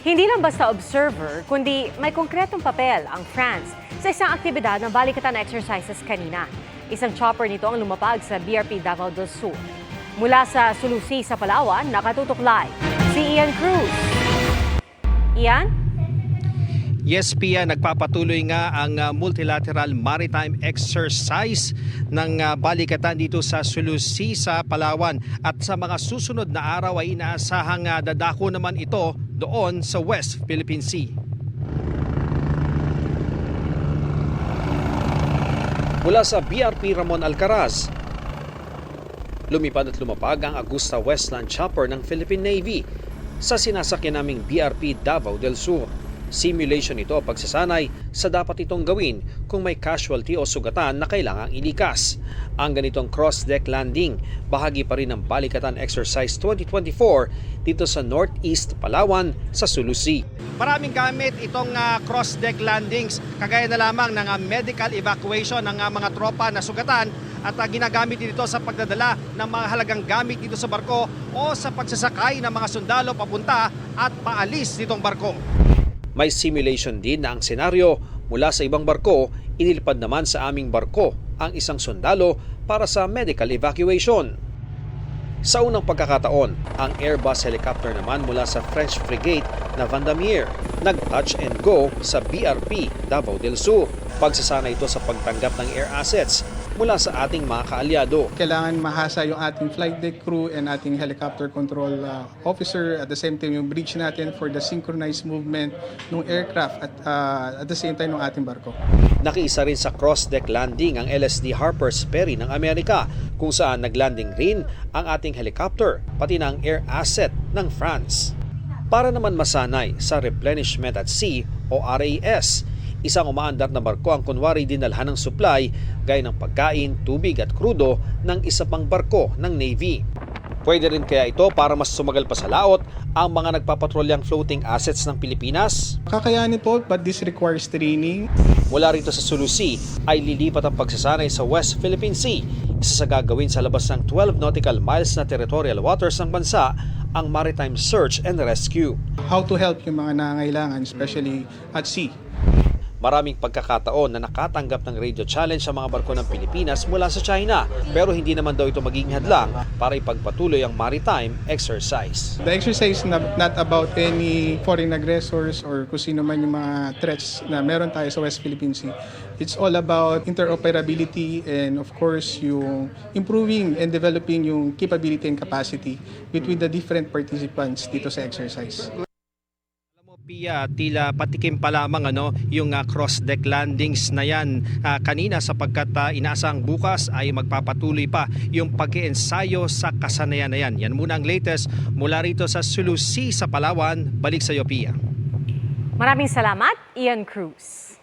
Hindi lang basta observer, kundi may konkretong papel ang France sa isang aktibidad ng balikatan exercises kanina. Isang chopper nito ang lumapag sa BRP Davao del Sur. Mula sa Sulusi sa Palawan, nakatutok live si Ian Cruz. Ian? Yes, Pia, nagpapatuloy nga ang multilateral maritime exercise ng balikatan dito sa Sulusi sa Palawan. At sa mga susunod na araw ay inaasahang dadako naman ito doon sa West Philippine Sea. Mula sa BRP Ramon Alcaraz, lumipad at lumapag ang Augusta Westland Chopper ng Philippine Navy sa sinasakyan naming BRP Davao del Sur. Simulation ito pagsasanay sa dapat itong gawin kung may casualty o sugatan na kailangang ilikas. Ang ganitong cross-deck landing, bahagi pa rin ng Balikatan Exercise 2024 dito sa Northeast Palawan sa Sulusi. Maraming gamit itong cross-deck landings, kagaya na lamang ng medical evacuation ng mga tropa na sugatan at ginagamit dito sa pagdadala ng mga halagang gamit dito sa barko o sa pagsasakay ng mga sundalo papunta at paalis nitong barko. May simulation din na ang senaryo mula sa ibang barko, inilipad naman sa aming barko ang isang sundalo para sa medical evacuation. Sa unang pagkakataon, ang Airbus helicopter naman mula sa French frigate na Vendémiaire nag-touch and go sa BRP Davao del Sur. Pagsasana ito sa pagtanggap ng air assets mula sa ating mga kaalyado. Kailangan mahasa yung ating flight deck crew and ating helicopter control officer. At the same time, yung bridge natin for the synchronized movement ng aircraft at the same time ng ating barko. Nakiisa rin sa cross-deck landing ang LSD Harper's Ferry ng Amerika, kung saan naglanding rin ang ating helicopter, pati ng air asset ng France. Para naman masanay sa replenishment at sea o RAS, isang umaandar na barko ang kunwari dinalhan ng supply gaya ng pagkain, tubig at krudo ng isa pang barko ng Navy. Pwede rin kaya ito para mas sumagal pa sa laot ang mga nagpapatrolyang floating assets ng Pilipinas? Kakayanin po, but this requires training. Mula rito sa Sulusi ay lilipat ang pagsasanay sa West Philippine Sea. Isa sa gagawin sa labas ng 12 nautical miles na territorial waters ng bansa ang maritime search and rescue. How to help yung mga nangangailangan, especially at sea. Maraming pagkakataon na nakatanggap ng radio challenge sa mga barko ng Pilipinas mula sa China, pero hindi naman daw ito magiging hadlang para ipagpatuloy ang maritime exercise. The exercise is not about any foreign aggressors or kung sino man yung mga threats na meron tayo sa West Philippine Sea. It's all about interoperability and of course yung improving and developing yung capability and capacity between the different participants dito sa exercise. Pia, tila patikim pa lamang yung cross-deck landings na yan kanina, sapagkat inaasang bukas ay magpapatuloy pa yung pag-iensayo sa kasanayan na yan. Yan muna ang latest mula rito sa Sulusi sa Palawan. Balik sa iyo, Pia. Maraming salamat, Ian Cruz.